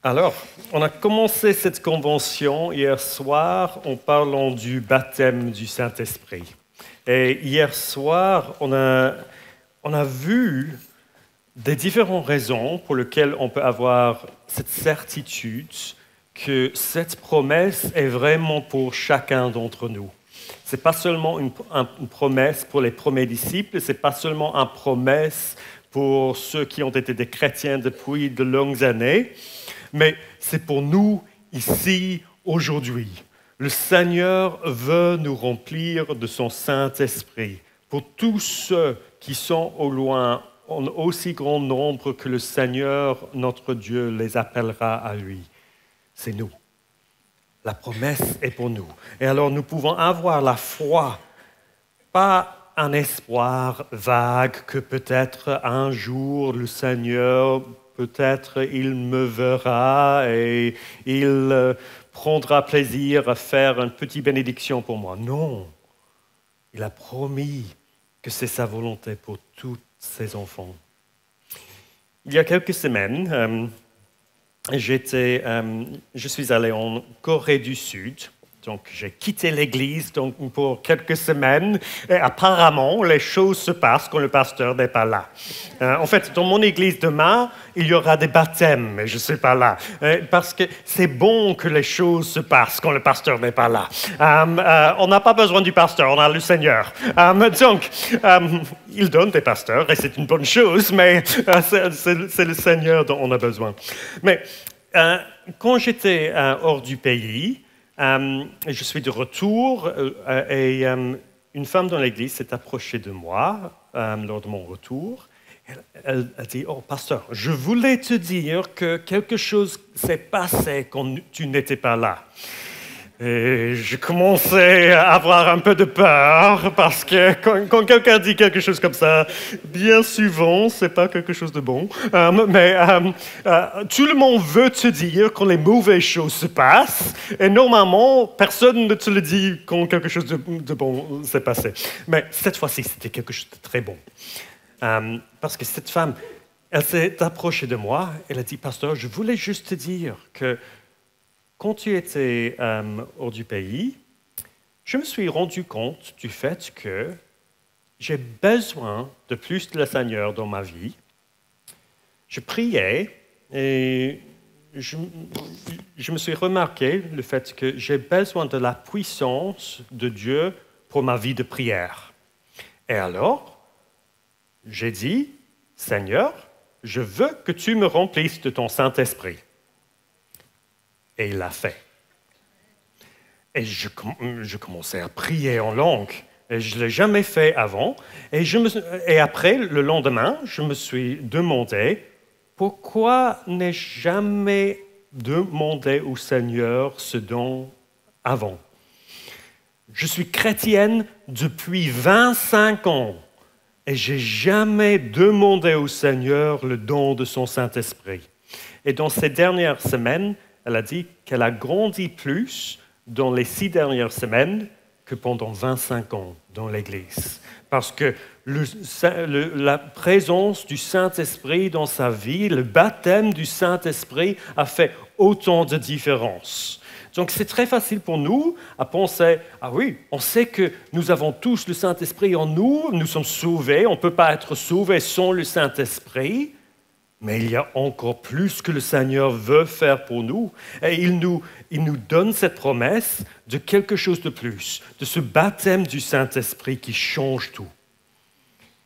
Alors, on a commencé cette convention hier soir en parlant du baptême du Saint-Esprit. Et hier soir, on a vu des différentes raisons pour lesquelles on peut avoir cette certitude que cette promesse est vraiment pour chacun d'entre nous. Ce n'est pas seulement une promesse pour les premiers disciples, ce n'est pas seulement une promesse pour ceux qui ont été des chrétiens depuis de longues années, mais c'est pour nous ici, aujourd'hui. Le Seigneur veut nous remplir de son Saint-Esprit. Pour tous ceux qui sont au loin, en aussi grand nombre que le Seigneur, notre Dieu, les appellera à lui. C'est nous. La promesse est pour nous. Et alors nous pouvons avoir la foi, pas un espoir vague que peut-être un jour le Seigneur, peut-être il me verra et il prendra plaisir à faire une petite bénédiction pour moi. Non, il a promis que c'est sa volonté pour tous ses enfants. Il y a quelques semaines, je suis allé en Corée du Sud. Donc, j'ai quitté l'église pour quelques semaines et apparemment, les choses se passent quand le pasteur n'est pas là. En fait, dans mon église demain, il y aura des baptêmes, mais je ne suis pas là. Parce que c'est bon que les choses se passent quand le pasteur n'est pas là. On n'a pas besoin du pasteur, on a le Seigneur. Donc, il donne des pasteurs et c'est une bonne chose, mais c'est le Seigneur dont on a besoin. Mais quand j'étais hors du pays, je suis de retour et une femme dans l'église s'est approchée de moi lors de mon retour. Elle a dit « Oh, pasteur, je voulais te dire que quelque chose s'est passé quand tu n'étais pas là. » Et je commençais à avoir un peu de peur parce que quand quelqu'un dit quelque chose comme ça, bien souvent, ce n'est pas quelque chose de bon. Mais tout le monde veut te dire quand les mauvaises choses se passent et normalement, personne ne te le dit quand quelque chose de bon s'est passé. Mais cette fois-ci, c'était quelque chose de très bon. Parce que cette femme, elle s'est approchée de moi, elle a dit « Pasteur, je voulais juste te dire que quand tu étais hors du pays, je me suis rendu compte du fait que j'ai besoin de plus de le Seigneur dans ma vie. Je priais et je me suis remarqué le fait que j'ai besoin de la puissance de Dieu pour ma vie de prière. Et alors, j'ai dit, Seigneur, je veux que tu me remplisses de ton Saint-Esprit. Et il l'a fait. Et je commençais à prier en langue. Et je ne l'ai jamais fait avant. Et après, le lendemain, je me suis demandé pourquoi n'ai-je jamais demandé au Seigneur ce don avant. Je suis chrétienne depuis 25 ans et je n'ai jamais demandé au Seigneur le don de son Saint-Esprit. Et dans ces dernières semaines, elle a dit qu'elle a grandi plus dans les 6 dernières semaines que pendant 25 ans dans l'Église. Parce que la présence du Saint-Esprit dans sa vie, le baptême du Saint-Esprit a fait autant de différence. Donc c'est très facile pour nous à penser, ah oui, on sait que nous avons tous le Saint-Esprit en nous, nous sommes sauvés, on ne peut pas être sauvé sans le Saint-Esprit. Mais il y a encore plus que le Seigneur veut faire pour nous. Et il nous donne cette promesse de quelque chose de plus, de ce baptême du Saint-Esprit qui change tout.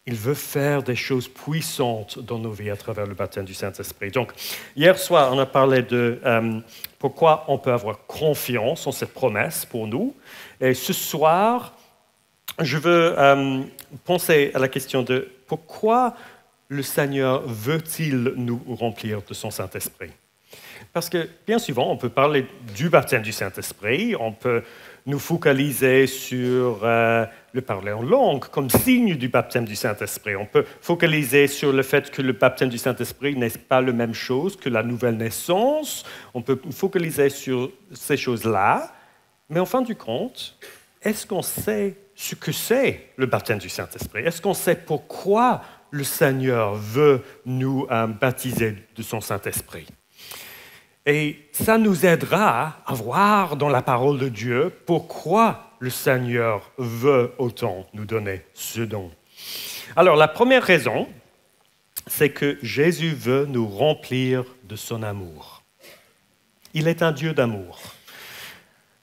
Il veut faire des choses puissantes dans nos vies à travers le baptême du Saint-Esprit. Donc, hier soir, on a parlé de pourquoi on peut avoir confiance en cette promesse pour nous. Et ce soir, je veux penser à la question de pourquoi le Seigneur veut-il nous remplir de son Saint-Esprit? Parce que bien souvent, on peut parler du baptême du Saint-Esprit, on peut nous focaliser sur le parler en langue comme signe du baptême du Saint-Esprit. On peut focaliser sur le fait que le baptême du Saint-Esprit n'est pas la même chose que la nouvelle naissance. On peut focaliser sur ces choses-là. Mais en fin du compte, est-ce qu'on sait ce que c'est le baptême du Saint-Esprit? Est-ce qu'on sait pourquoi le Seigneur veut nous baptiser de son Saint-Esprit? Et ça nous aidera à voir dans la parole de Dieu pourquoi le Seigneur veut autant nous donner ce don. Alors, la première raison, c'est que Jésus veut nous remplir de son amour. Il est un Dieu d'amour.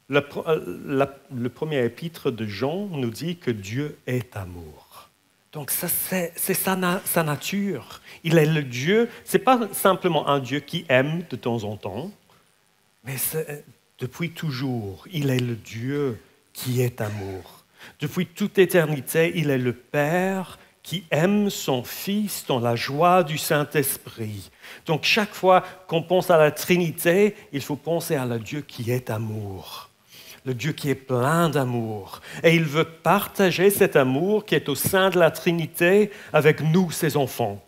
Le premier épître de Jean nous dit que Dieu est amour. Donc ça, c'est sa nature. Il est le Dieu, ce n'est pas simplement un Dieu qui aime de temps en temps, mais depuis toujours, il est le Dieu qui est amour. Depuis toute éternité, il est le Père qui aime son Fils dans la joie du Saint-Esprit. Donc chaque fois qu'on pense à la Trinité, il faut penser à le Dieu qui est amour. Le Dieu qui est plein d'amour. Et il veut partager cet amour qui est au sein de la Trinité avec nous, ses enfants.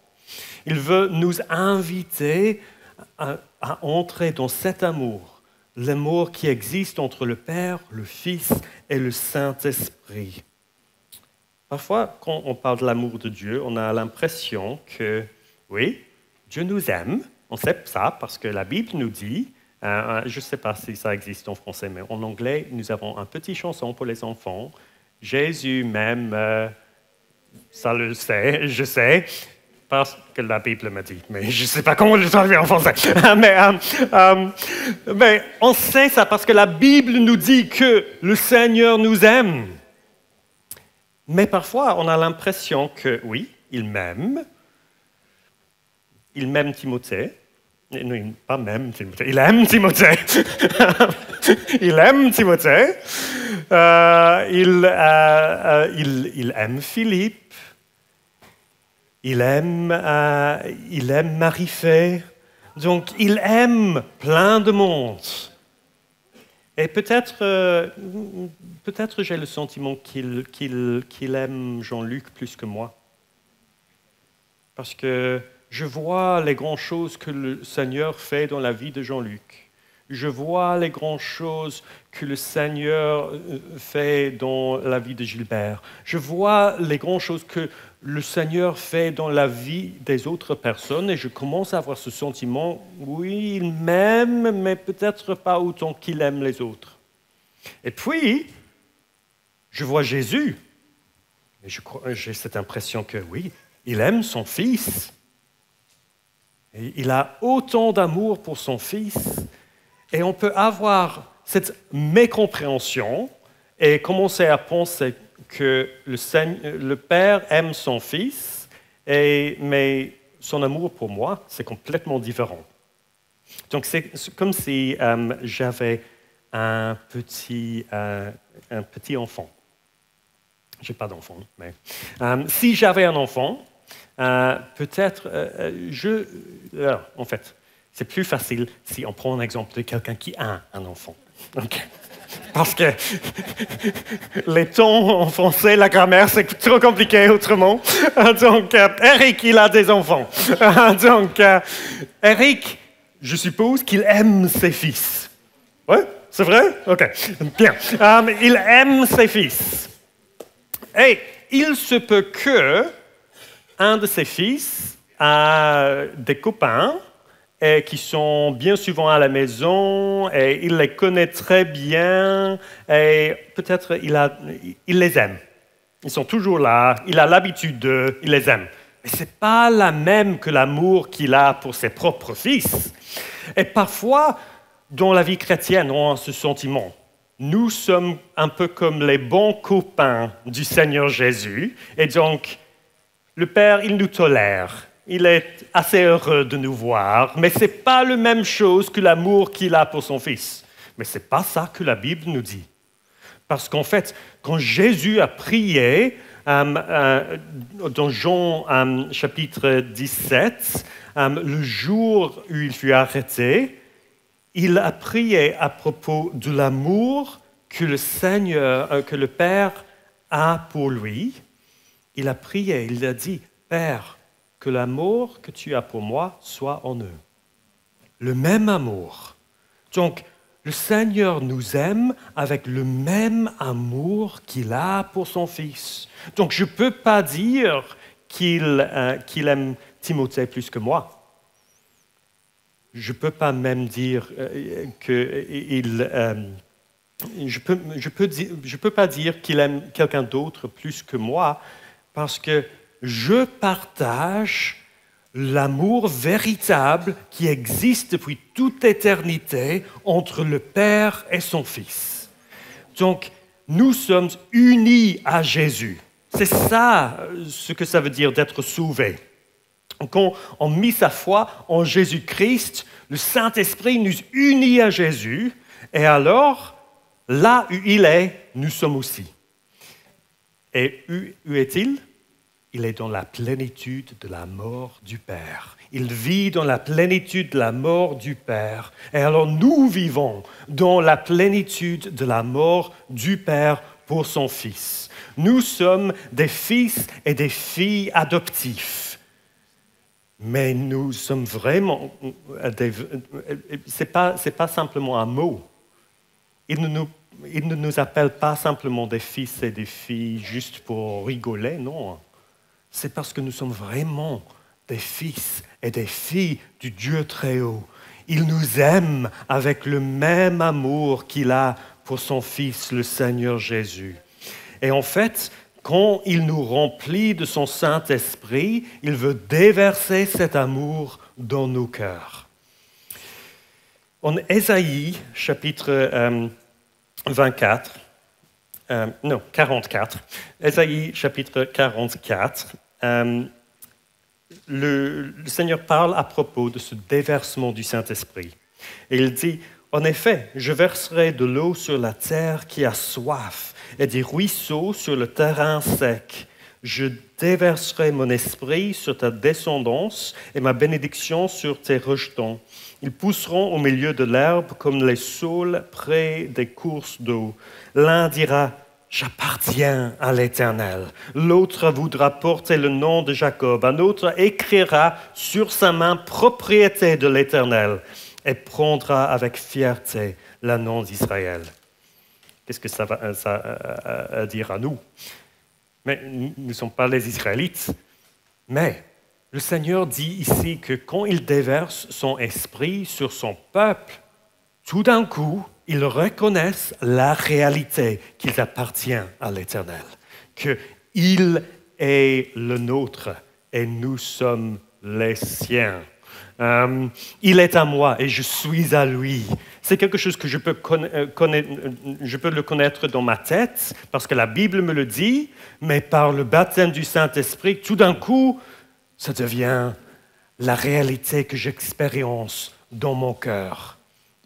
Il veut nous inviter à entrer dans cet amour, l'amour qui existe entre le Père, le Fils et le Saint-Esprit. Parfois, quand on parle de l'amour de Dieu, on a l'impression que, oui, Dieu nous aime. On sait ça parce que la Bible nous dit, je ne sais pas si ça existe en français, mais en anglais, nous avons une petite chanson pour les enfants. Jésus m'aime, ça le sait, je sais, parce que la Bible me dit, mais je ne sais pas comment le traduire en français. Mais on sait ça parce que la Bible nous dit que le Seigneur nous aime. Mais parfois, on a l'impression que, oui, il m'aime Timothée. Non, pas même Timothée. Il aime Timothée. Il aime Timothée. Il aime Philippe. Il aime Marie-Fée. Donc, il aime plein de monde. Et peut-être j'ai le sentiment qu'il aime Jean-Luc plus que moi. Parce que je vois les grandes choses que le Seigneur fait dans la vie de Jean-Luc. Je vois les grandes choses que le Seigneur fait dans la vie de Gilbert. Je vois les grandes choses que le Seigneur fait dans la vie des autres personnes et je commence à avoir ce sentiment, oui, il m'aime, mais peut-être pas autant qu'il aime les autres. Et puis, je vois Jésus et j'ai cette impression que, oui, il aime son Fils. Et il a autant d'amour pour son Fils. Et on peut avoir cette mécompréhension et commencer à penser que le Père aime son Fils, mais son amour pour moi, c'est complètement différent. Donc c'est comme si j'avais un petit enfant. Je n'ai pas d'enfant, mais si j'avais un enfant, peut-être, en fait, c'est plus facile si on prend un exemple de quelqu'un qui a un enfant. Okay. Parce que les tons en français, la grammaire, c'est trop compliqué autrement. Donc, Eric, il a des enfants. Donc, Eric, je suppose qu'il aime ses fils. Oui, c'est vrai? OK, bien. Il aime ses fils. Et il se peut que un de ses fils a des copains et qui sont bien souvent à la maison et il les connaît très bien et peut-être il les aime. Ils sont toujours là, il a l'habitude d'eux, il les aime. Mais ce n'est pas la même que l'amour qu'il a pour ses propres fils. Et parfois, dans la vie chrétienne, on a ce sentiment. Nous sommes un peu comme les bons copains du Seigneur Jésus et donc le Père, il nous tolère. Il est assez heureux de nous voir, mais ce n'est pas la même chose que l'amour qu'il a pour son Fils. Mais ce n'est pas ça que la Bible nous dit. Parce qu'en fait, quand Jésus a prié, dans Jean chapitre 17, le jour où il fut arrêté, il a prié à propos de l'amour que le Père a pour lui. Il a prié, il a dit, « Père, que l'amour que tu as pour moi soit en eux. » Le même amour. Donc, le Seigneur nous aime avec le même amour qu'il a pour son Fils. Donc, je ne peux pas dire qu'il aime Timothée plus que moi. je ne peux pas même dire je peux pas dire qu'il aime quelqu'un d'autre plus que moi, parce que je partage l'amour véritable qui existe depuis toute éternité entre le Père et son Fils. Donc, nous sommes unis à Jésus. C'est ça ce que ça veut dire d'être sauvé. Quand on met sa foi en Jésus-Christ, le Saint-Esprit nous unit à Jésus, et alors, là où il est, nous sommes aussi. Et où est-il? Il est dans la plénitude de la mort du Père. Il vit dans la plénitude de la mort du Père. Et alors nous vivons dans la plénitude de la mort du Père pour son Fils. Nous sommes des fils et des filles adoptifs. Mais nous sommes vraiment... Ce n'est pas simplement un mot. Il ne nous appelle pas simplement des fils et des filles juste pour rigoler, non. C'est parce que nous sommes vraiment des fils et des filles du Dieu très haut. Il nous aime avec le même amour qu'il a pour son Fils, le Seigneur Jésus. Et en fait, quand il nous remplit de son Saint-Esprit, il veut déverser cet amour dans nos cœurs. En Ésaïe, chapitre 44, Ésaïe, chapitre 44, le Seigneur parle à propos de ce déversement du Saint-Esprit. Et il dit, « En effet, je verserai de l'eau sur la terre qui a soif et des ruisseaux sur le terrain sec. Je déverserai mon esprit sur ta descendance et ma bénédiction sur tes rejetons. Ils pousseront au milieu de l'herbe comme les saules près des courses d'eau. L'un dira, « J'appartiens à l'Éternel. » L'autre voudra porter le nom de Jacob. Un autre écrira sur sa main « Propriété de l'Éternel » et prendra avec fierté le nom d'Israël. Qu'est-ce que ça va dire à nous? Mais nous ne sommes pas les Israélites. Mais le Seigneur dit ici que quand il déverse son esprit sur son peuple, tout d'un coup, ils reconnaissent la réalité qu'ils appartiennent à l'Éternel, qu'il est le nôtre et nous sommes les siens. Il est à moi et je suis à lui. C'est quelque chose que je peux le connaître dans ma tête parce que la Bible me le dit, mais par le baptême du Saint-Esprit, tout d'un coup, ça devient la réalité que j'expérience dans mon cœur.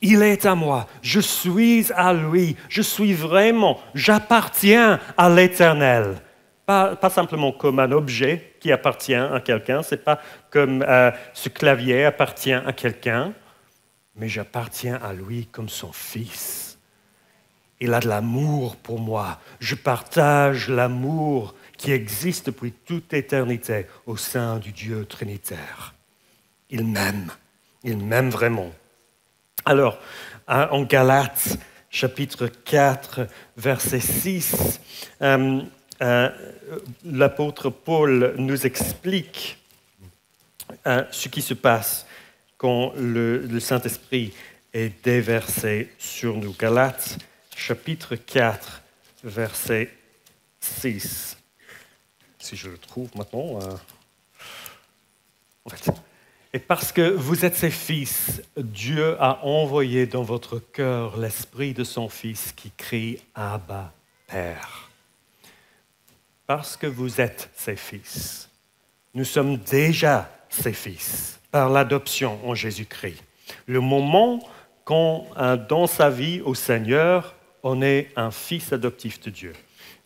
Il est à moi, je suis à lui, j'appartiens à l'Éternel. Pas simplement comme un objet qui appartient à quelqu'un, ce n'est pas comme ce clavier appartient à quelqu'un, mais j'appartiens à lui comme son fils. Il a de l'amour pour moi. Je partage l'amour qui existe depuis toute éternité au sein du Dieu trinitaire. Il m'aime vraiment. Alors, en Galates, chapitre 4, verset 6, l'apôtre Paul nous explique ce qui se passe quand le Saint-Esprit est déversé sur nous. Galates, chapitre 4, verset 6. Si je le trouve maintenant. En fait. Et parce que vous êtes ses fils, Dieu a envoyé dans votre cœur l'esprit de son Fils qui crie « Abba, Père ». Parce que vous êtes ses fils, nous sommes déjà ses fils par l'adoption en Jésus-Christ. Le moment quand, dans sa vie au Seigneur, on est un fils adoptif de Dieu.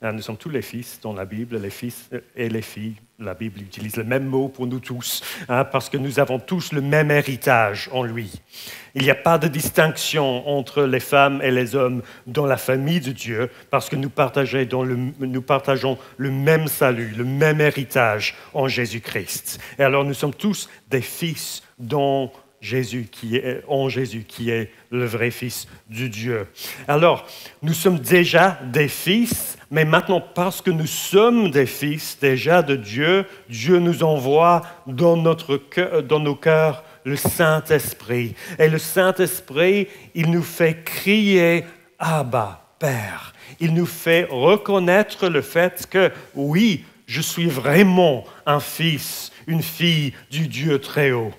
Nous sommes tous les fils dans la Bible, les fils et les filles. La Bible utilise le même mot pour nous tous, parce que nous avons tous le même héritage en lui. Il n'y a pas de distinction entre les femmes et les hommes dans la famille de Dieu, parce que nous partageons le même salut, le même héritage en Jésus-Christ. Et alors nous sommes tous des fils en Jésus qui est le vrai Fils du Dieu. Alors, nous sommes déjà des fils, mais maintenant, parce que nous sommes des fils déjà de Dieu, Dieu nous envoie dans nos cœurs le Saint-Esprit. Et le Saint-Esprit, il nous fait crier « Abba, Père ». Il nous fait reconnaître le fait que, oui, je suis vraiment un fils, une fille du Dieu très haut.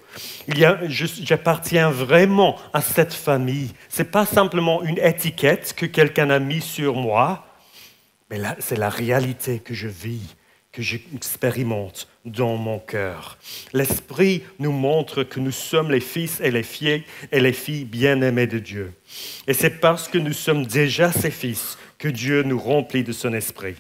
J'appartiens vraiment à cette famille. Ce n'est pas simplement une étiquette que quelqu'un a mise sur moi, mais là, c'est la réalité que je vis, que j'expérimente dans mon cœur. L'Esprit nous montre que nous sommes les fils et les filles bien-aimés de Dieu. Et c'est parce que nous sommes déjà ses fils que Dieu nous remplit de son Esprit.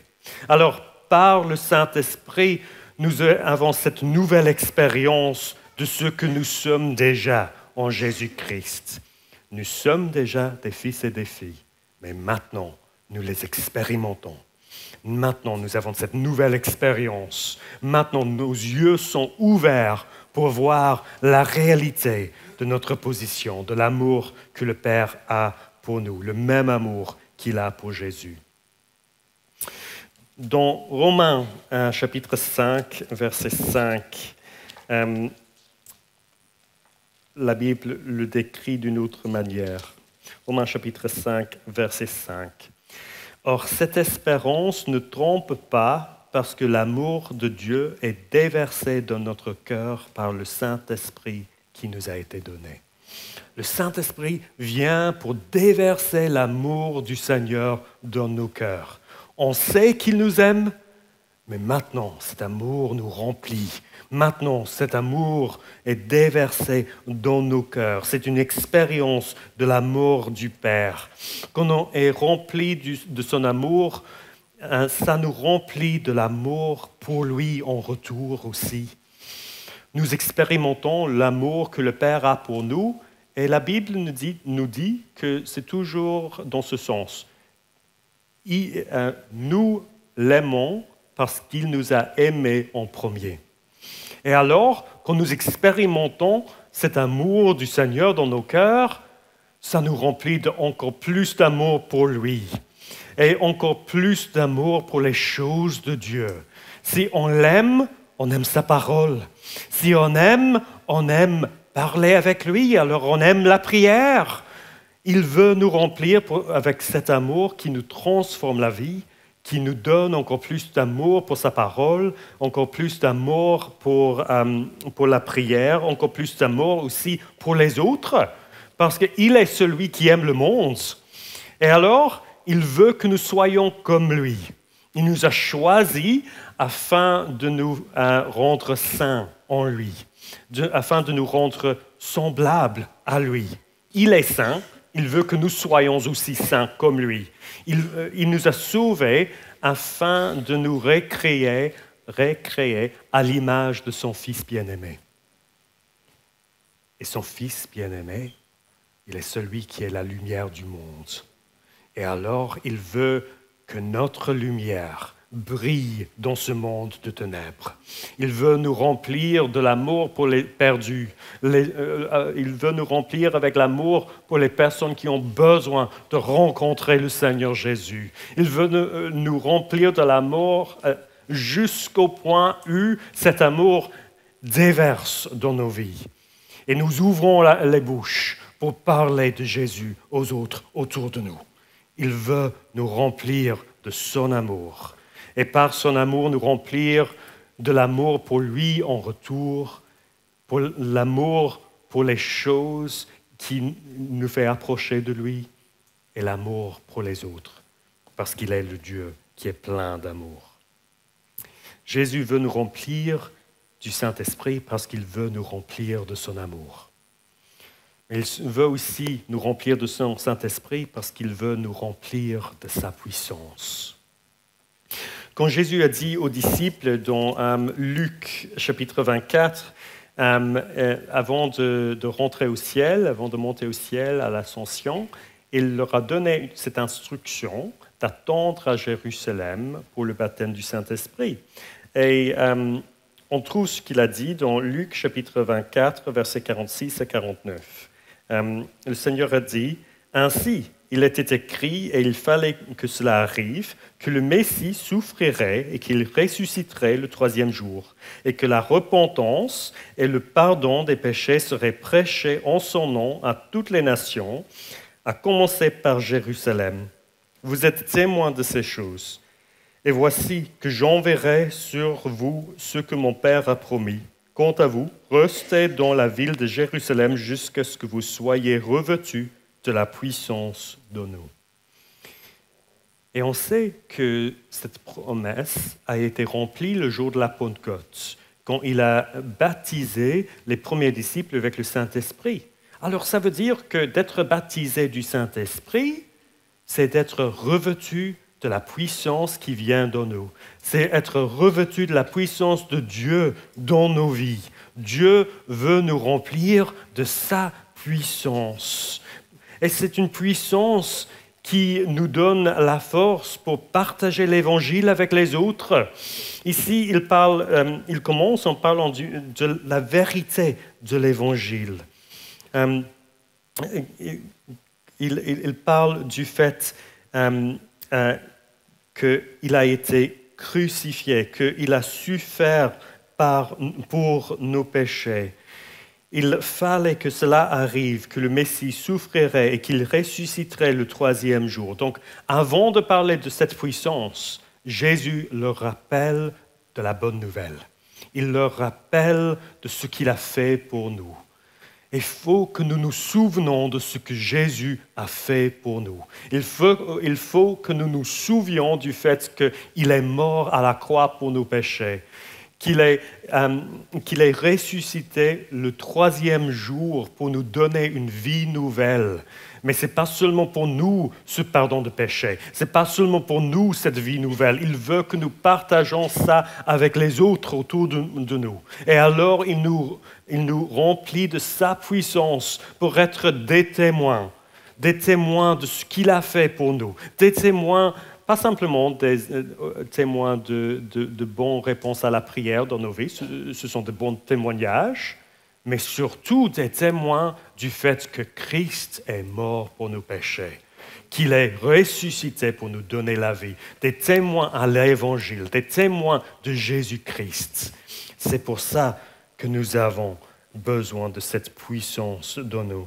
Alors, par le Saint-Esprit, nous avons cette nouvelle expérience de ce que nous sommes déjà en Jésus-Christ. Nous sommes déjà des fils et des filles, mais maintenant, nous les expérimentons. Maintenant, nous avons cette nouvelle expérience. Maintenant, nos yeux sont ouverts pour voir la réalité de notre position, de l'amour que le Père a pour nous, le même amour qu'il a pour Jésus. Dans Romains chapitre 5, verset 5, la Bible le décrit d'une autre manière. Romains chapitre 5, verset 5. Or, cette espérance ne trompe pas parce que l'amour de Dieu est déversé dans notre cœur par le Saint-Esprit qui nous a été donné. Le Saint-Esprit vient pour déverser l'amour du Seigneur dans nos cœurs. On sait qu'il nous aime, mais maintenant, cet amour nous remplit. Maintenant, cet amour est déversé dans nos cœurs. C'est une expérience de l'amour du Père. Quand on est rempli de son amour, ça nous remplit de l'amour pour lui en retour aussi. Nous expérimentons l'amour que le Père a pour nous, et la Bible nous dit que c'est toujours dans ce sens. Nous l'aimons parce qu'il nous a aimés en premier. Et alors, quand nous expérimentons cet amour du Seigneur dans nos cœurs, ça nous remplit d'encore plus d'amour pour lui et encore plus d'amour pour les choses de Dieu. Si on l'aime, on aime sa parole. Si on aime parler avec lui, alors on aime la prière. Il veut nous remplir avec cet amour qui nous transforme la vie, qui nous donne encore plus d'amour pour sa parole, encore plus d'amour pour la prière, encore plus d'amour aussi pour les autres, parce qu'il est celui qui aime le monde. Et alors, il veut que nous soyons comme lui. Il nous a choisis afin de nous rendre saints en lui, afin de nous rendre semblables à lui. Il est saint. Il veut que nous soyons aussi saints comme lui. Il nous a sauvés afin de nous recréer à l'image de son Fils bien-aimé. Et son Fils bien-aimé, il est celui qui est la lumière du monde. Et alors, il veut que notre lumière brille dans ce monde de ténèbres. Il veut nous remplir de l'amour pour les perdus. Il veut nous remplir avec l'amour pour les personnes qui ont besoin de rencontrer le Seigneur Jésus. Il veut nous remplir de l'amour jusqu'au point où cet amour déverse dans nos vies. Et nous ouvrons les bouches pour parler de Jésus aux autres autour de nous. Il veut nous remplir de son amour. Et par son amour, nous remplir de l'amour pour lui en retour, pour l'amour pour les choses qui nous fait approcher de lui, et l'amour pour les autres, parce qu'il est le Dieu qui est plein d'amour. Jésus veut nous remplir du Saint-Esprit parce qu'il veut nous remplir de son amour. Mais il veut aussi nous remplir de son Saint-Esprit parce qu'il veut nous remplir de sa puissance. Quand Jésus a dit aux disciples dans Luc chapitre 24, avant de rentrer au ciel, avant de monter au ciel à l'ascension, il leur a donné cette instruction d'attendre à Jérusalem pour le baptême du Saint-Esprit. Et on trouve ce qu'il a dit dans Luc chapitre 24, versets 46 à 49. Le Seigneur a dit « Ainsi, il était écrit, et il fallait que cela arrive, que le Messie souffrirait et qu'il ressusciterait le troisième jour, et que la repentance et le pardon des péchés seraient prêchés en son nom à toutes les nations, à commencer par Jérusalem. Vous êtes témoins de ces choses. Et voici que j'enverrai sur vous ce que mon Père a promis. Quant à vous, restez dans la ville de Jérusalem jusqu'à ce que vous soyez revêtus de la puissance de nous. Et on sait que cette promesse a été remplie le jour de la Pentecôte, quand il a baptisé les premiers disciples avec le Saint-Esprit. Alors ça veut dire que d'être baptisé du Saint-Esprit, c'est d'être revêtu de la puissance qui vient de nous. C'est être revêtu de la puissance de Dieu dans nos vies. Dieu veut nous remplir de sa puissance. Et c'est une puissance qui nous donne la force pour partager l'Évangile avec les autres. Ici, il commence en parlant de la vérité de l'Évangile. Il parle du fait qu'il a été crucifié, qu'il a souffert pour nos péchés. Il fallait que cela arrive, que le Messie souffrirait et qu'il ressusciterait le troisième jour. Donc, avant de parler de cette puissance, Jésus leur rappelle de la bonne nouvelle. Il leur rappelle de ce qu'il a fait pour nous. Il faut que nous nous souvenions de ce que Jésus a fait pour nous. Il faut que nous nous souvenions du fait qu'il est mort à la croix pour nos péchés, qu'il est ressuscité le troisième jour pour nous donner une vie nouvelle. Mais ce n'est pas seulement pour nous ce pardon de péché, ce n'est pas seulement pour nous cette vie nouvelle. Il veut que nous partageons ça avec les autres autour de nous. Et alors, il nous remplit de sa puissance pour être des témoins de ce qu'il a fait pour nous, des témoins, pas simplement des témoins de bonnes réponses à la prière dans nos vies, ce sont de bons témoignages, mais surtout des témoins du fait que Christ est mort pour nos péchés, qu'il est ressuscité pour nous donner la vie, des témoins à l'Évangile, des témoins de Jésus-Christ. C'est pour ça que nous avons besoin de cette puissance dans nous.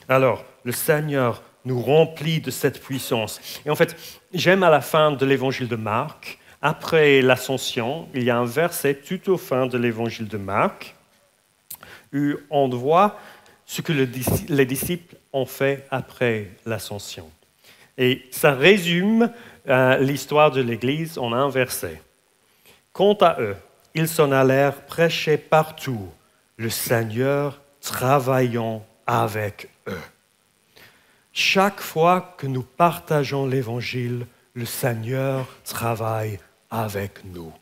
Alors, le Seigneur nous remplit de cette puissance. Et en fait, j'aime à la fin de l'Évangile de Marc, après l'Ascension, il y a un verset tout au fin de l'Évangile de Marc, où on voit ce que les disciples ont fait après l'Ascension. Et ça résume l'histoire de l'Église en un verset. Quant à eux, ils s'en allèrent prêcher partout, le Seigneur travaillant avec eux. Chaque fois que nous partageons l'Évangile, le Seigneur travaille avec nous.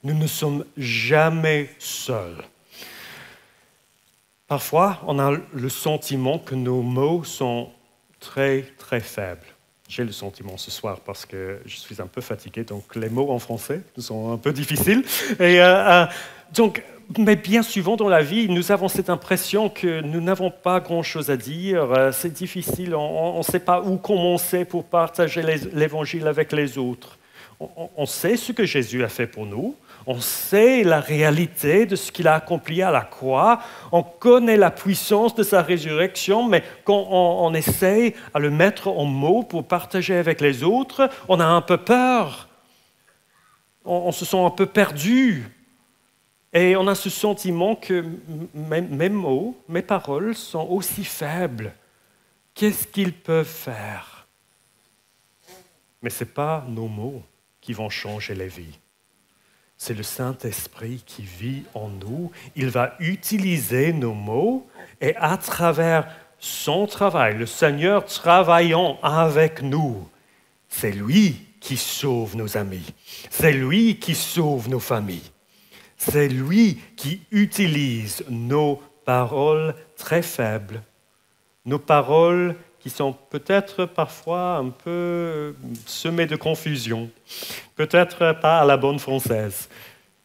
Nous ne sommes jamais seuls. Parfois, on a le sentiment que nos mots sont très, très faibles. J'ai le sentiment ce soir parce que je suis un peu fatigué, donc les mots en français sont un peu difficiles. Mais bien souvent dans la vie, nous avons cette impression que nous n'avons pas grand-chose à dire. C'est difficile, on ne sait pas où commencer pour partager l'Évangile avec les autres. On sait ce que Jésus a fait pour nous. On sait la réalité de ce qu'il a accompli à la croix. On connaît la puissance de sa résurrection, mais quand on essaie à le mettre en mots pour partager avec les autres, on a un peu peur. On se sent un peu perdu. Et on a ce sentiment que mes mots, mes paroles sont aussi faibles. Qu'est-ce qu'ils peuvent faire? Mais ce n'est pas nos mots qui vont changer les vies. C'est le Saint-Esprit qui vit en nous. Il va utiliser nos mots et à travers son travail, le Seigneur travaillant avec nous, c'est lui qui sauve nos amis. C'est lui qui sauve nos familles. C'est lui qui utilise nos paroles très faibles, nos paroles qui sont peut-être parfois un peu semées de confusion, peut-être pas à la bonne française,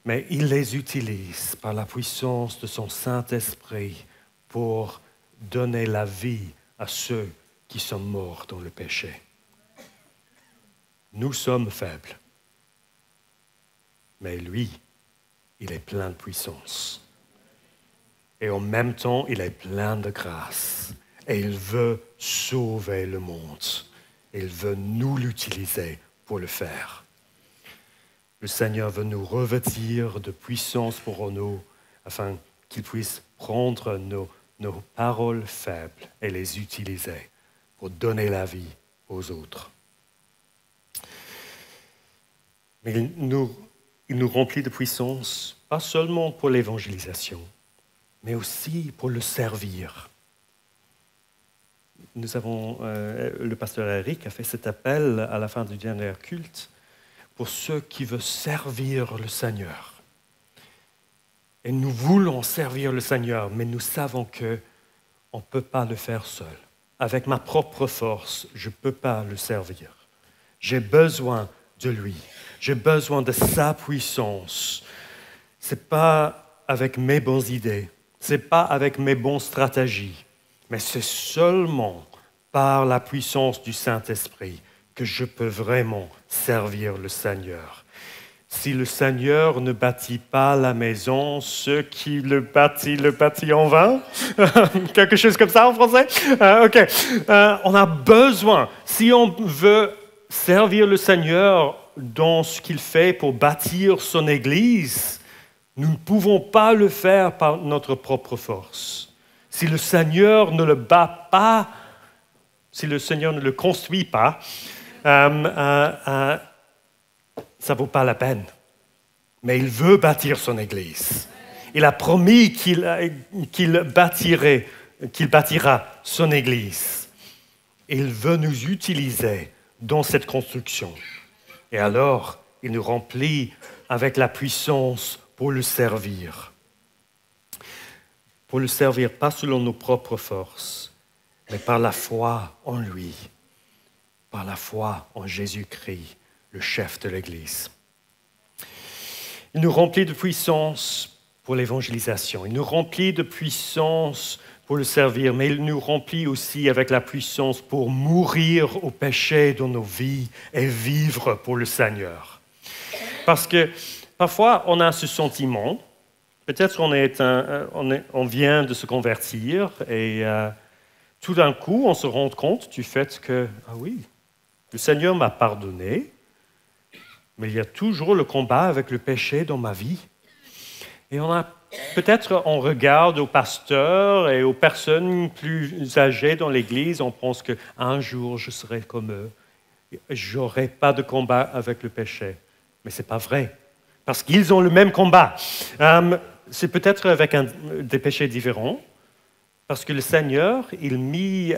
mais il les utilise par la puissance de son Saint-Esprit pour donner la vie à ceux qui sommes morts dans le péché. Nous sommes faibles. Mais lui, il est plein de puissance. Et en même temps, il est plein de grâce. Et il veut sauver le monde. Il veut nous l'utiliser pour le faire. Le Seigneur veut nous revêtir de puissance pour nous, afin qu'il puisse prendre nos paroles faibles et les utiliser pour donner la vie aux autres. Mais il nous remplit de puissance, pas seulement pour l'évangélisation, mais aussi pour le servir. Le pasteur Eric a fait cet appel à la fin du dernier culte pour ceux qui veulent servir le Seigneur. Et nous voulons servir le Seigneur, mais nous savons qu'on ne peut pas le faire seul. Avec ma propre force, je ne peux pas le servir. J'ai besoin de lui. J'ai besoin de sa puissance. Ce n'est pas avec mes bonnes idées, ce n'est pas avec mes bonnes stratégies, mais c'est seulement par la puissance du Saint-Esprit que je peux vraiment servir le Seigneur. Si le Seigneur ne bâtit pas la maison, ceux qui le bâtit en vain. Quelque chose comme ça en français? OK. On a besoin, si on veut servir le Seigneur dans ce qu'il fait pour bâtir son Église, nous ne pouvons pas le faire par notre propre force. Si le Seigneur ne le bat pas, si le Seigneur ne le construit pas, ça ne vaut pas la peine. Mais il veut bâtir son Église. Il a promis qu'il bâtira son Église. Il veut nous utiliser dans cette construction. Et alors, il nous remplit avec la puissance pour le servir. Pour le servir, pas selon nos propres forces, mais par la foi en lui, par la foi en Jésus-Christ, le chef de l'Église. Il nous remplit de puissance pour l'évangélisation. Il nous remplit de puissance pour le servir, mais il nous remplit aussi avec la puissance pour mourir au péché dans nos vies et vivre pour le Seigneur. Parce que parfois, on a ce sentiment, peut-être on vient de se convertir et tout d'un coup, on se rend compte du fait que, ah oui, le Seigneur m'a pardonné, mais il y a toujours le combat avec le péché dans ma vie. Et peut-être on regarde aux pasteurs et aux personnes plus âgées dans l'Église, on pense qu'un jour je serai comme eux, je n'aurai pas de combat avec le péché. Mais ce n'est pas vrai, parce qu'ils ont le même combat. C'est peut-être avec des péchés différents, parce que le Seigneur, il mit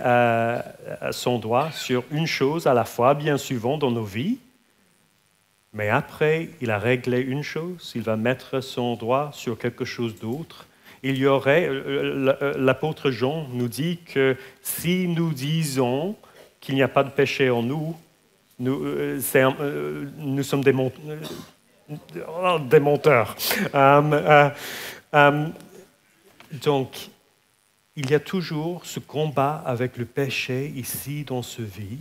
son doigt sur une chose à la fois, bien souvent dans nos vies, mais après, il a réglé une chose, il va mettre son doigt sur quelque chose d'autre. Il y aurait, l'apôtre Jean nous dit que si nous disons qu'il n'y a pas de péché en nous, nous sommes des menteurs. Donc, il y a toujours ce combat avec le péché ici dans ce vie.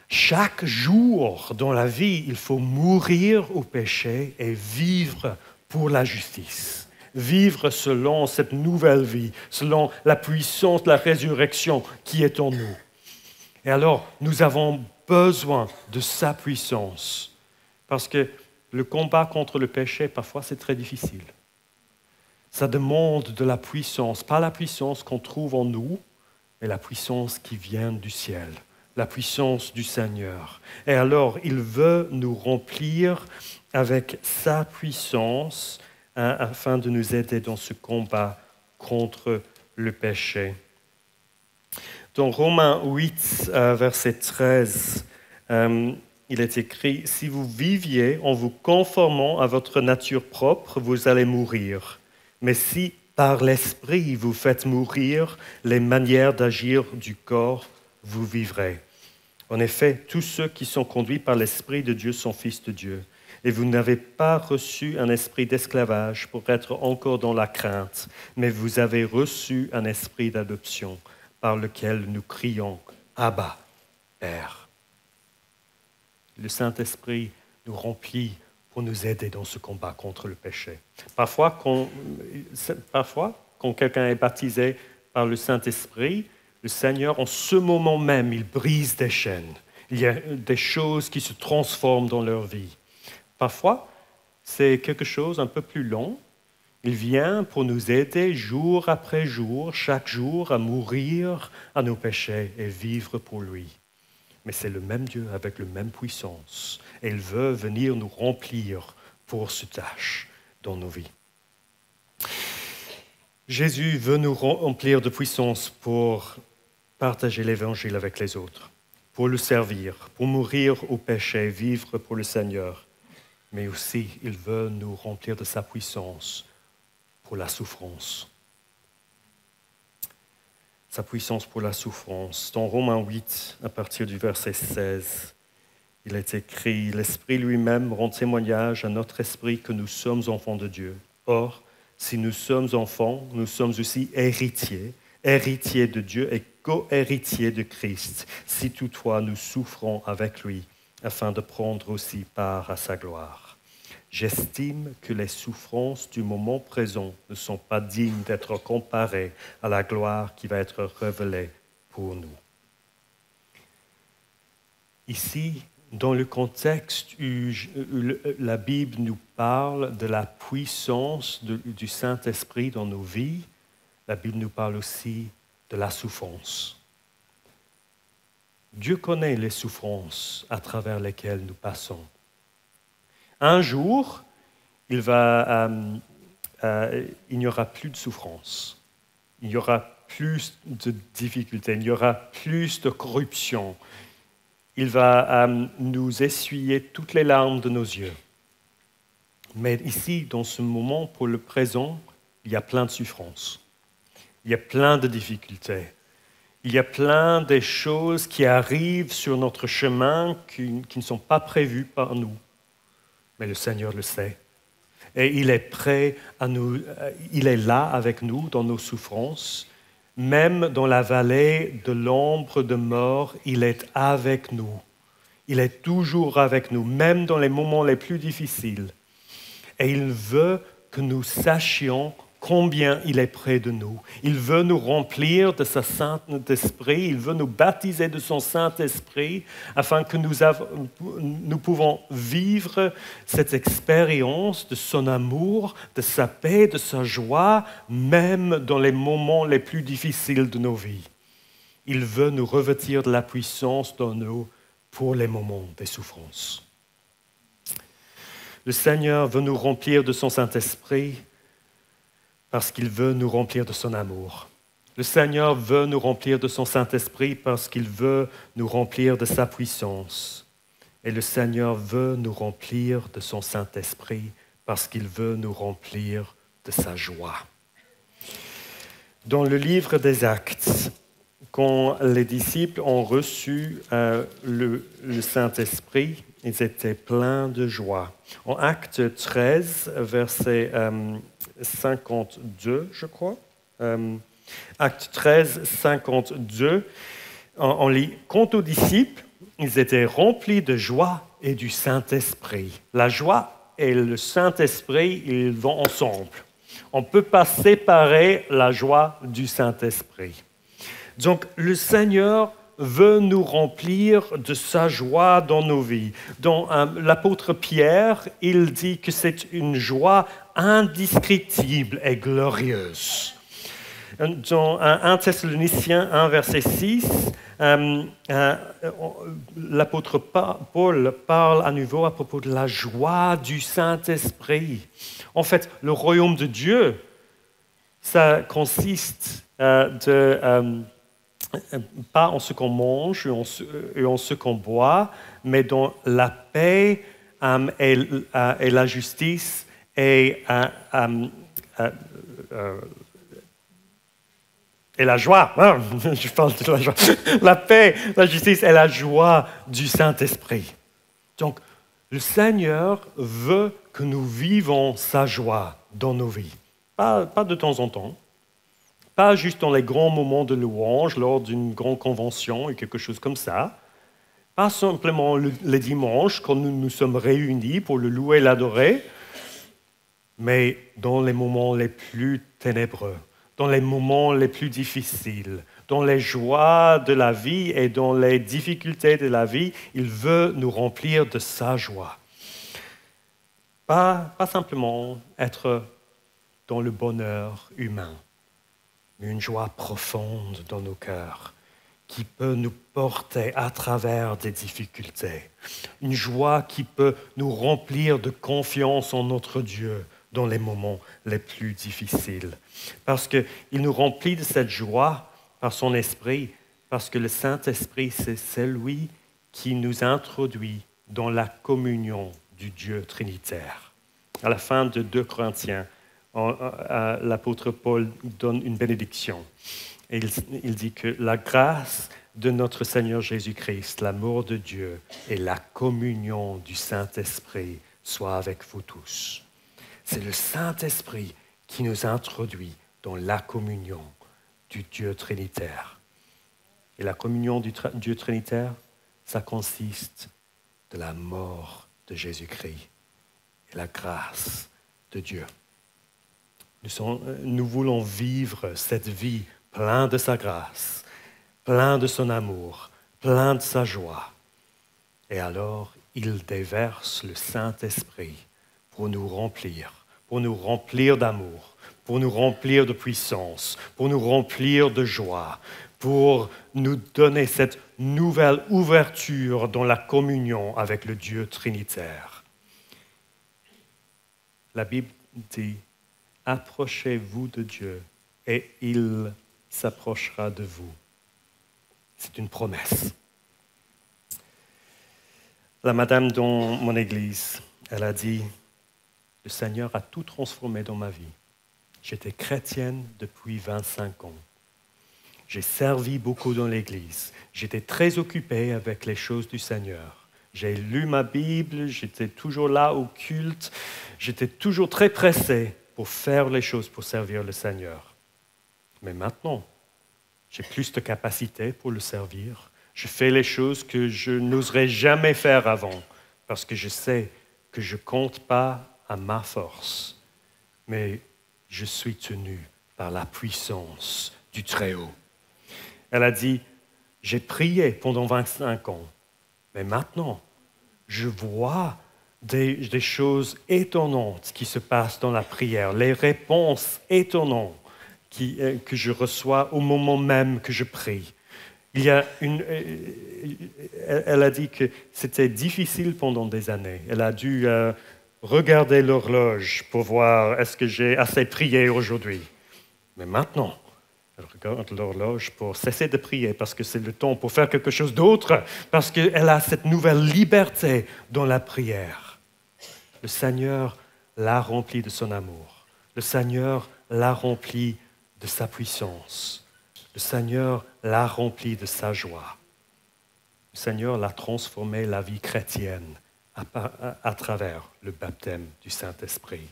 Chaque jour dans la vie, il faut mourir au péché et vivre pour la justice. Vivre selon cette nouvelle vie, selon la puissance de la résurrection qui est en nous. Et alors, nous avons besoin de sa puissance. Parce que le combat contre le péché, parfois, c'est très difficile. Ça demande de la puissance, pas la puissance qu'on trouve en nous, mais la puissance qui vient du ciel. La puissance du Seigneur. Et alors, il veut nous remplir avec sa puissance afin de nous aider dans ce combat contre le péché. Dans Romains 8, verset 13, il est écrit « Si vous viviez en vous conformant à votre nature propre, vous allez mourir. Mais si par l'Esprit vous faites mourir les manières d'agir du corps, vous vivrez. En effet, tous ceux qui sont conduits par l'Esprit de Dieu sont fils de Dieu. Et vous n'avez pas reçu un esprit d'esclavage pour être encore dans la crainte, mais vous avez reçu un esprit d'adoption par lequel nous crions Abba, Père. Le Saint-Esprit nous remplit pour nous aider dans ce combat contre le péché. Parfois, quand quelqu'un est baptisé par le Saint-Esprit, le Seigneur, en ce moment même, il brise des chaînes. Il y a des choses qui se transforment dans leur vie. Parfois, c'est quelque chose un peu plus long. Il vient pour nous aider jour après jour, chaque jour, à mourir à nos péchés et vivre pour lui. Mais c'est le même Dieu avec la même puissance. Et il veut venir nous remplir pour ce tâche dans nos vies. Jésus veut nous remplir de puissance pour partager l'Évangile avec les autres, pour le servir, pour mourir au péché, vivre pour le Seigneur. Mais aussi, il veut nous remplir de sa puissance pour la souffrance. Sa puissance pour la souffrance. Dans Romains 8, à partir du verset 16, il est écrit « L'Esprit lui-même rend témoignage à notre esprit que nous sommes enfants de Dieu. Or, si nous sommes enfants, nous sommes aussi héritiers, héritiers de Dieu et co-héritiers de Christ, si toutefois nous souffrons avec lui, afin de prendre aussi part à sa gloire. J'estime que les souffrances du moment présent ne sont pas dignes d'être comparées à la gloire qui va être révélée pour nous. » Ici, dans le contexte où la Bible nous parle de la puissance du Saint-Esprit dans nos vies, la Bible nous parle aussi de la souffrance. Dieu connaît les souffrances à travers lesquelles nous passons. Un jour, il n'y aura plus de souffrance, il y aura plus de difficultés, il y aura plus de corruption. Il va nous essuyer toutes les larmes de nos yeux. Mais ici, dans ce moment, pour le présent, il y a plein de souffrances. Il y a plein de difficultés. Il y a plein de choses qui arrivent sur notre chemin qui ne sont pas prévues par nous. Mais le Seigneur le sait. Et il est prêt à nous, il est là avec nous dans nos souffrances. Même dans la vallée de l'ombre de mort, il est avec nous. Il est toujours avec nous, même dans les moments les plus difficiles. Et il veut que nous sachions combien il est près de nous. Il veut nous remplir de sa Saint-Esprit, il veut nous baptiser de son Saint-Esprit afin que nous pouvons vivre cette expérience de son amour, de sa paix, de sa joie, même dans les moments les plus difficiles de nos vies. Il veut nous revêtir de la puissance dans nous pour les moments des souffrances. Le Seigneur veut nous remplir de son Saint-Esprit parce qu'il veut nous remplir de son amour. Le Seigneur veut nous remplir de son Saint-Esprit parce qu'il veut nous remplir de sa puissance. Et le Seigneur veut nous remplir de son Saint-Esprit parce qu'il veut nous remplir de sa joie. Dans le livre des Actes, quand les disciples ont reçu le Saint-Esprit, ils étaient pleins de joie. En Acte 13, verset 52, je crois. Acte 13, 52, on lit « Quant aux disciples, ils étaient remplis de joie et du Saint-Esprit. » La joie et le Saint-Esprit, ils vont ensemble. On ne peut pas séparer la joie du Saint-Esprit. Donc, le Seigneur veut nous remplir de sa joie dans nos vies. Dans l'apôtre Pierre, il dit que c'est une joie indescriptible et glorieuse. Dans 1 Thessaloniciens 1, verset 6, l'apôtre Paul parle à nouveau à propos de la joie du Saint-Esprit. En fait, le royaume de Dieu, ça consiste pas en ce qu'on mange et en ce qu'on boit, mais dans la paix et la justice et la joie. Je parle de la joie. La paix, la justice et la joie du Saint-Esprit. Donc, le Seigneur veut que nous vivons sa joie dans nos vies. Pas de temps en temps, Pas juste dans les grands moments de louange, lors d'une grande convention et quelque chose comme ça. Pas simplement le dimanche, quand nous nous sommes réunis pour le louer et l'adorer, mais dans les moments les plus ténébreux, dans les moments les plus difficiles, dans les joies de la vie et dans les difficultés de la vie, il veut nous remplir de sa joie. Pas simplement être dans le bonheur humain, mais une joie profonde dans nos cœurs qui peut nous porter à travers des difficultés. Une joie qui peut nous remplir de confiance en notre Dieu dans les moments les plus difficiles. Parce qu'il nous remplit de cette joie par son esprit, parce que le Saint-Esprit, c'est celui qui nous introduit dans la communion du Dieu trinitaire. À la fin de 2 Corinthiens, l'apôtre Paul donne une bénédiction. Et il dit que la grâce de notre Seigneur Jésus-Christ, l'amour de Dieu et la communion du Saint-Esprit soient avec vous tous. C'est le Saint-Esprit qui nous introduit dans la communion du Dieu trinitaire. Et la communion du Dieu trinitaire, ça consiste de la mort de Jésus-Christ et la grâce de Dieu. Nous voulons vivre cette vie pleine de sa grâce, pleine de son amour, pleine de sa joie. Et alors, il déverse le Saint-Esprit pour nous remplir d'amour, pour nous remplir de puissance, pour nous remplir de joie, pour nous donner cette nouvelle ouverture dans la communion avec le Dieu trinitaire. La Bible dit: approchez-vous de Dieu et il s'approchera de vous. C'est une promesse. La madame dans mon église, elle a dit: le Seigneur a tout transformé dans ma vie. J'étais chrétienne depuis 25 ans. J'ai servi beaucoup dans l'église. J'étais très occupée avec les choses du Seigneur. J'ai lu ma Bible, j'étais toujours là au culte. J'étais toujours très pressée pour faire les choses pour servir le Seigneur. Mais maintenant, j'ai plus de capacité pour le servir. Je fais les choses que je n'oserais jamais faire avant, parce que je sais que je ne compte pas à ma force, mais je suis tenu par la puissance du Très-Haut. Elle a dit: j'ai prié pendant 25 ans, mais maintenant, je vois des choses étonnantes qui se passent dans la prière, les réponses étonnantes que je reçois au moment même que je prie. Elle a dit que c'était difficile pendant des années. Elle a dû regarder l'horloge pour voir est-ce que j'ai assez prié aujourd'hui. Mais maintenant, elle regarde l'horloge pour cesser de prier parce que c'est le temps pour faire quelque chose d'autre, parce qu'elle a cette nouvelle liberté dans la prière. Le Seigneur l'a remplie de son amour. Le Seigneur l'a remplie de sa puissance. Le Seigneur l'a remplie de sa joie. Le Seigneur l'a transformé la vie chrétienne à travers le baptême du Saint-Esprit.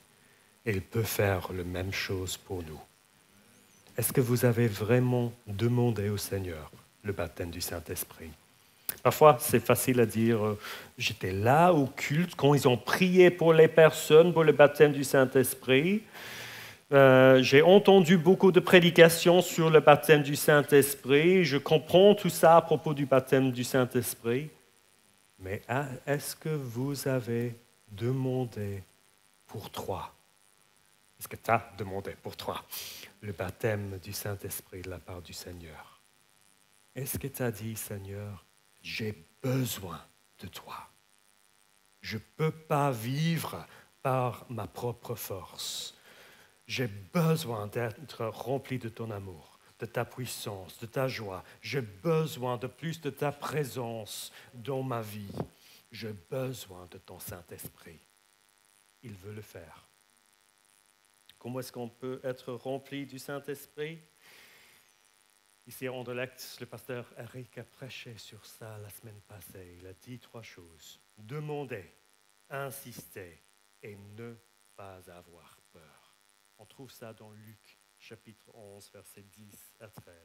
Et il peut faire la même chose pour nous. Est-ce que vous avez vraiment demandé au Seigneur le baptême du Saint-Esprit? Parfois, c'est facile à dire, j'étais là au culte quand ils ont prié pour les personnes pour le baptême du Saint-Esprit. J'ai entendu beaucoup de prédications sur le baptême du Saint-Esprit. Je comprends tout ça à propos du baptême du Saint-Esprit. Mais est-ce que vous avez demandé pour toi? Est-ce que tu as demandé pour toi le baptême du Saint-Esprit de la part du Seigneur? Est-ce que tu as dit: Seigneur, j'ai besoin de toi. Je ne peux pas vivre par ma propre force. J'ai besoin d'être rempli de ton amour, de ta puissance, de ta joie. J'ai besoin de plus de ta présence dans ma vie. J'ai besoin de ton Saint-Esprit. Il veut le faire. Comment est-ce qu'on peut être rempli du Saint-Esprit? Ici à Anderlecht, le pasteur Eric a prêché sur ça la semaine passée. Il a dit 3 choses. Demandez, insistez et ne pas avoir peur. On trouve ça dans Luc chapitre 11, versets 10 à 13.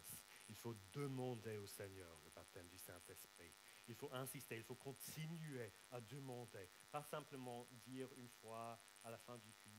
Il faut demander au Seigneur le baptême du Saint-Esprit. Il faut insister, il faut continuer à demander. Pas simplement dire une fois à la fin du culte,